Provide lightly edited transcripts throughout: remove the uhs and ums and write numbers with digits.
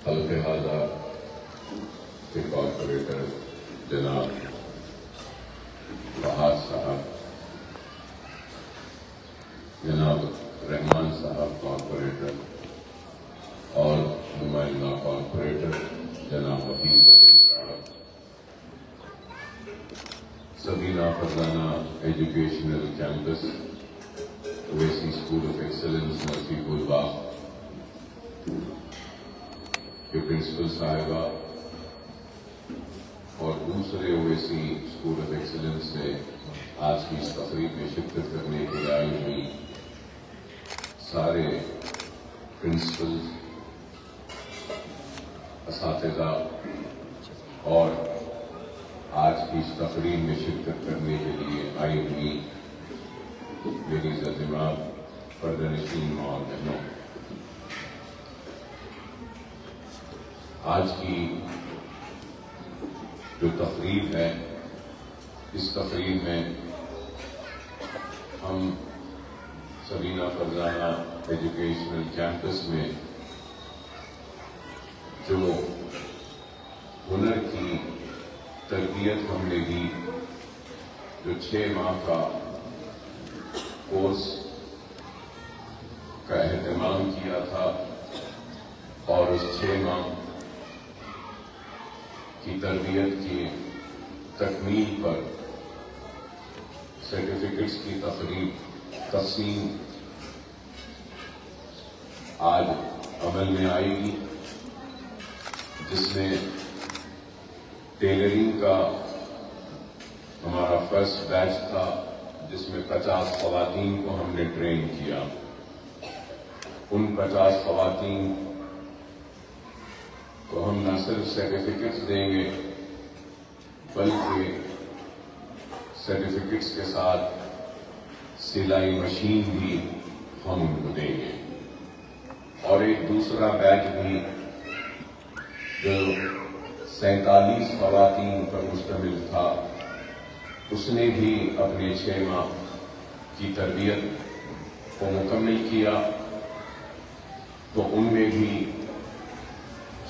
حلقہ ہذا کے کارپوریٹر جناب فہد صاحب، جناب رحمان صاحب کارپوریٹر، اور نمائندہ کارپوریٹر جناب وحید پٹیل صاحب، سبھی نافرزانہ educational campus Owaisi school of excellence مرسی پور باغ کے پرنسپل صاحبہ اور دوسرے اویسی اسکول آف ایکسلنس سے آج کی اس تقریب میں شرکت کرنے کے لیے آئی ہوئی سارے پرنسپل، اساتذہ اور آج کی اس تقریب میں شرکت کرنے کے لیے آئی ہوئی میری عزیزان پردہ نشین ماں اور بہنوں، آج کی جو تقریب ہے اس تقریب میں ہم سبینہ فرزانہ ایجوکیشنل کیمپس میں جو ہنر کی تربیت ہم نے دی، جو 6 ماہ کا کورس کا اہتمام کیا تھا اور اس 6 ماہ کی تربیت کی تکمیل پر سرٹیفکیٹس کی تقسیم آج عمل میں آئے گی، جس میں ٹیلرنگ کا ہمارا فرسٹ بیچ تھا، جس میں 50 خواتین کو ہم نے ٹرین کیا۔ ان 50 خواتین کو ہم نہ صرف سرٹیفکیٹس دیں گے بلکہ سرٹیفکیٹس کے ساتھ سلائی مشین بھی ہم ان کو دیں گے، اور ایک دوسرا بیچ بھی جو 47 خواتین پر مشتمل تھا، اس نے بھی اپنے 6 ماہ کی تربیت کو مکمل کیا، تو ان میں بھی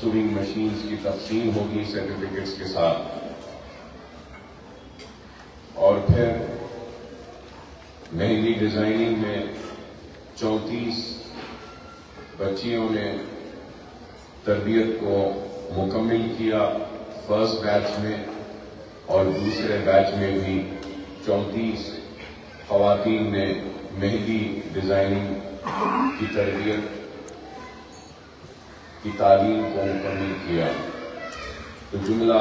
سوئنگ مشینز کی تقسیم ہوگی سرٹیفکیٹس کے ساتھ۔ اور پھر مہندی ڈیزائننگ میں 34 بچیوں نے تربیت کو مکمل کیا فرسٹ بیچ میں، اور دوسرے بیچ میں بھی 34 خواتین نے مہندی ڈیزائننگ کی تربیت کی تعلیم کو مکمل کیا۔ تو جملہ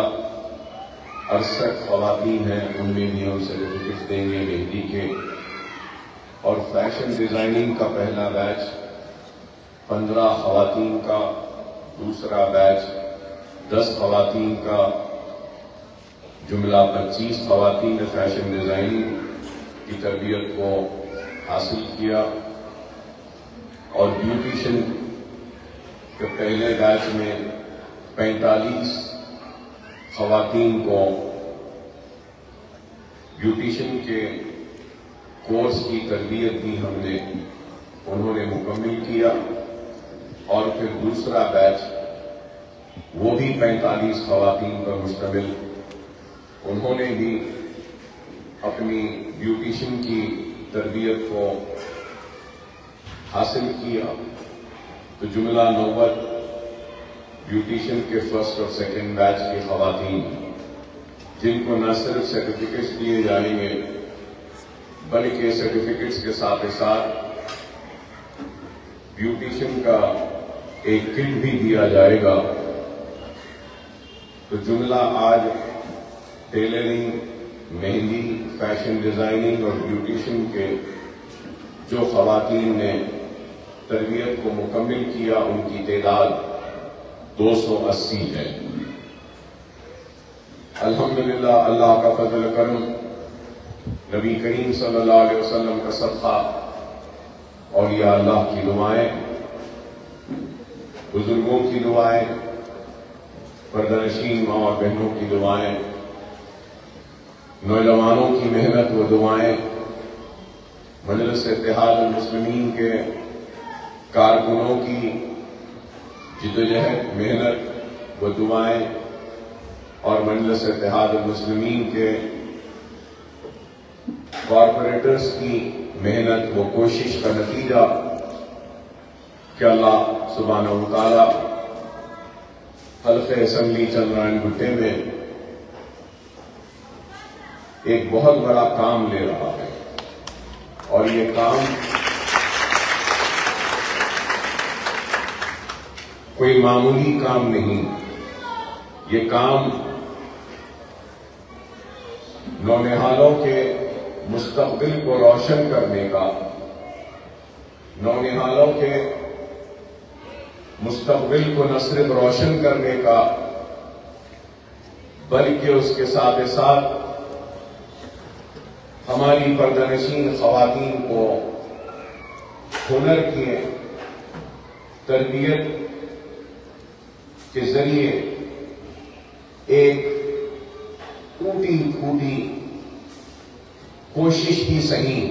68 خواتین ہیں، ان میں بھی ہم سرٹیفکیٹس دیں گے مہندی کے۔ اور فیشن ڈیزائننگ کا پہلا بیچ 15 خواتین کا، دوسرا بیچ 10 خواتین کا، جملہ 25 خواتین نے فیشن ڈیزائننگ کی تربیت کو حاصل کیا۔ اور بیوٹیشن کے پہلے بیچ میں 45 خواتین کو بیوٹیشن کے کورس کی تربیت بھی انہوں نے مکمل کیا۔ اور پھر دوسرا بیچ وہ بھی 45 خواتین پر مشتمل، انہوں نے بھی اپنی بیوٹیشن کی تربیت کو حاصل کیا۔ تو جملہ 90 بیوٹیشن کے فرسٹ اور سیکنڈ بیچ کی خواتین، جن کو نہ صرف سرٹیفکیٹس دیے جائیں گے بلکہ سرٹیفکیٹس کے ساتھ بیوٹیشن کا ایک کٹ بھی دیا جائے گا۔ تو جملہ آج ٹیلرنگ، مہندی، فیشن ڈیزائننگ اور بیوٹیشن کے جو خواتین نے تربیت کو مکمل کیا، ان کی تعداد 280 ہے۔ الحمدللہ، اللہ کا فضل کرم، نبی کریم صلی اللہ علیہ وسلم کا صدقہ، اولیاء اللہ کی دعائیں، بزرگوں کی دعائیں، پردہ نشین ماں اور بہنوں کی دعائیں، نوجوانوں کی محنت و دعائیں، مجلس اتحاد المسلمین کے کارکنوں کی جدوجہد محنت و دعائیں اور مجلس اتحاد المسلمین کے کارپوریٹرز کی محنت و کوشش کا نتیجہ کہ اللہ سبحانہ و تعالی حلقہ اسمبلی چندرائن گٹے میں ایک بہت بڑا کام لے رہا ہے، اور یہ کام کوئی معمولی کام نہیں۔ یہ کام نونہالوں کے مستقبل کو روشن کرنے کا، نونہالوں کے مستقبل کو نہ صرف روشن کرنے کا بلکہ اس کے ساتھ ساتھ ہماری پردہ نشین خواتین کو ہنر کی تربیت کے ذریعے ایک ٹوٹی پھوٹی کوشش ہی صحیح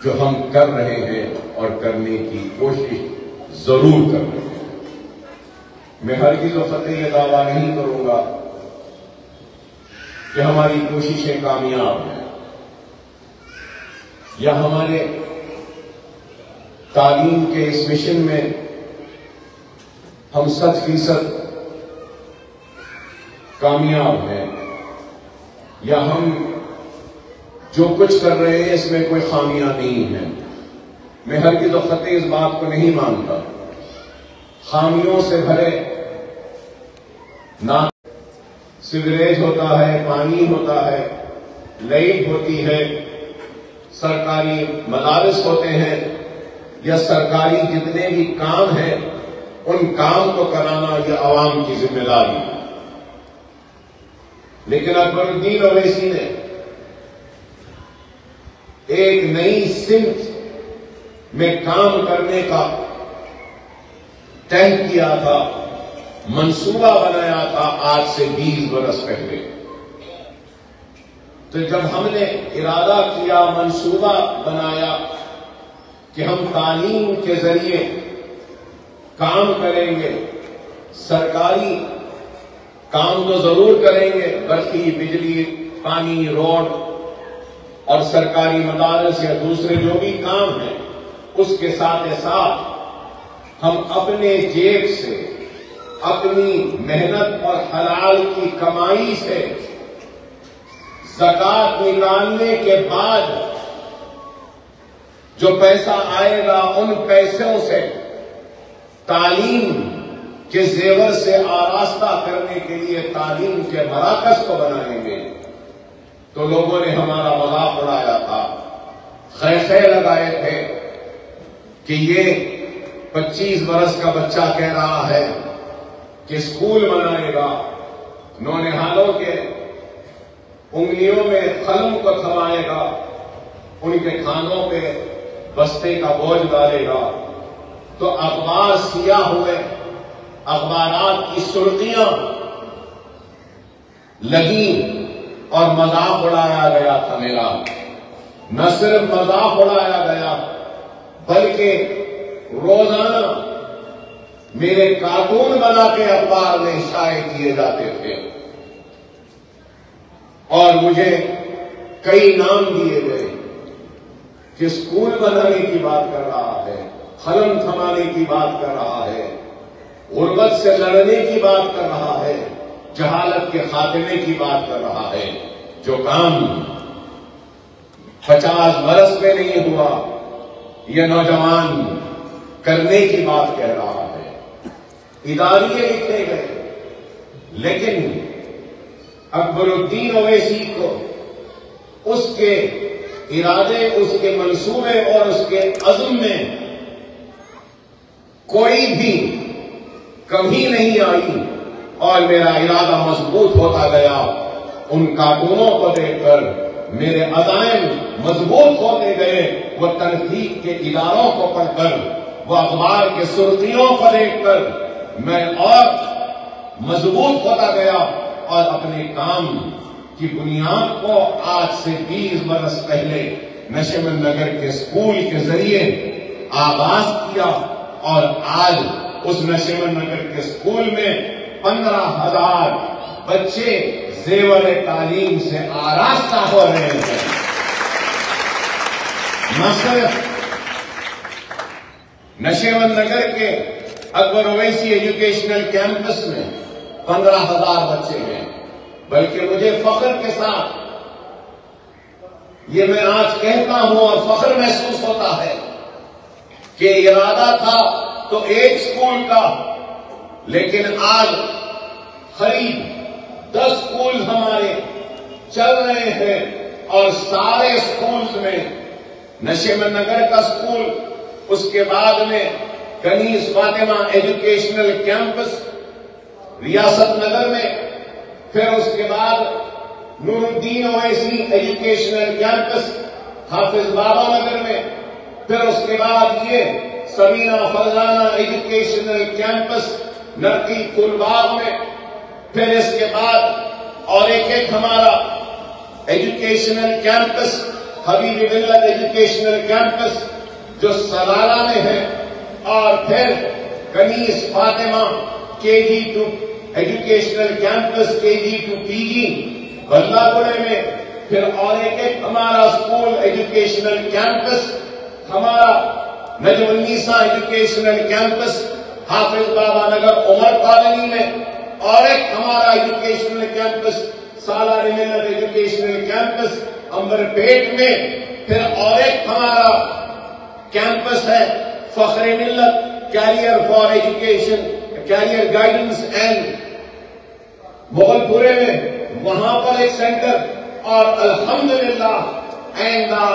جو ہم کر رہے ہیں اور کرنے کی کوشش ضرور کر رہے ہیں۔ میں ہرگز و قطعی یہ دعویٰ نہیں کروں گا کہ ہماری کوششیں کامیاب ہیں یا ہمارے تعلیم کے اس مشن میں ہم 100% کامیاب ہیں یا ہم جو کچھ کر رہے ہیں اس میں کوئی خامیاں نہیں ہیں۔ میں ہرگز و قطعی اس بات کو نہیں مانتا۔ خامیوں سے بھرے نہ سیوریج ہوتا ہے، پانی ہوتا ہے، لائٹ ہوتی ہے، سرکاری مدارس ہوتے ہیں یا سرکاری جتنے بھی کام ہیں ان کام کو کرانا یہ عوام کی ذمہ داری ہے۔ لیکن اکبر الدین اویسی نے ایک نئی سمت میں کام کرنے کا طے کیا تھا، منصوبہ بنایا تھا آج سے 20 برس پہلے۔ تو جب ہم نے ارادہ کیا، منصوبہ بنایا کہ ہم تعلیم کے ذریعے کام کریں گے، سرکاری کام تو ضرور کریں گے، برقی، بجلی، پانی، روڈ اور سرکاری مدارس یا دوسرے جو بھی کام ہیں، اس کے ساتھ ساتھ ہم اپنے جیب سے، اپنی محنت اور حلال کی کمائی سے زکوٰۃ نکالنے کے بعد جو پیسہ آئے گا ان پیسوں سے تعلیم کے زیور سے آراستہ کرنے کے لیے تعلیم کے مراکز کو بنائیں گے۔ تو لوگوں نے ہمارا مذاق اڑایا تھا، خیخے لگائے تھے کہ یہ 25 برس کا بچہ کہہ رہا ہے کہ اسکول بنائے گا، نونہالوں کے انگلیوں میں قلم کو تھمائے گا، ان کے کھانوں پہ بستے کا بوجھ ڈالے گا۔ تو اخبار سیاہ ہوئے، اخبارات کی سرخیاں لگیں اور مذاق اڑایا گیا تھا میرا۔ نہ صرف مذاق اڑایا گیا بلکہ روزانہ میرے کارٹون بنا کے اخبار میں شائع کیے جاتے تھے اور مجھے کئی نام دیے گئے کہ اسکول بنانے کی بات کر رہا ہے، قلم تھمانے کی بات کر رہا ہے، غربت سے لڑنے کی بات کر رہا ہے، جہالت کے خاتمے کی بات کر رہا ہے۔ جو کام 50 برس میں نہیں ہوا یہ نوجوان کرنے کی بات کہہ رہا ہے۔ اداریے لکھے گئے، لیکن اکبر الدین اویسی کو اس کے ارادے، اس کے منصوبے اور اس کے عزم میں کوئی بھی کمی نہیں آئی اور میرا ارادہ مضبوط ہوتا گیا۔ ان کارٹونوں کو دیکھ کر میرے عزائم مضبوط ہوتے گئے، وہ تنقید کے اداروں کو پڑھ کر، وہ اخبار کے سرخیوں کو دیکھ کر میں اور مضبوط ہوتا گیا اور اپنے کام کی بنیاد کو آج سے 20 برس پہلے نشمن نگر کے اسکول کے ذریعے آغاز کیا اور آج اس نشیمن نگر کے اسکول میں 15,000 بچے زیور تعلیم سے آراستہ ہو رہے ہیں۔ نہ صرف نشیمن نگر کے اکبر اویسی ایجوکیشنل کیمپس میں 15,000 بچے ہیں، بلکہ مجھے فخر کے ساتھ یہ میں آج کہتا ہوں اور فخر محسوس ہوتا ہے کہ ارادہ تھا تو ایک سکول کا، لیکن آج قریب 10 سکول ہمارے چل رہے ہیں، اور سارے سکولز میں نشیمن نگر کا سکول، اس کے بعد میں کنیز فاطمہ ایجوکیشنل کیمپس ریاست نگر میں، پھر اس کے بعد نور الدین اویسی ایجوکیشنل کیمپس حافظ بابا نگر میں، پھر اس کے بعد یہ سبینہ فرزانہ ایجوکیشنل کیمپس نرکی کلباغ میں، پھر اس کے بعد اور ایک ہمارا ایجوکیشنل کیمپس حبیب ملت ایجوکیشنل کیمپس جو سلالہ میں ہے، اور پھر Kaneez Fatima KG to educational campus KG to PG بلہ گڑے میں، پھر اور ایک ہمارا سکول ایجوکیشنل کیمپس ہمارا نجم النساء ایجوکیشنل کیمپس حافظ بابا نگر عمر کالونی میں، اور ایک ہمارا ایجوکیشنل کیمپس سالار ملت ایجوکیشنل کیمپس امبر پیٹ میں، پھر اور ایک ہمارا کیمپس ہے Fakhr Millat career for education career guidance and مغل پورے میں، وہاں پر ایک سینٹر، اور الحمدللہ آئندہ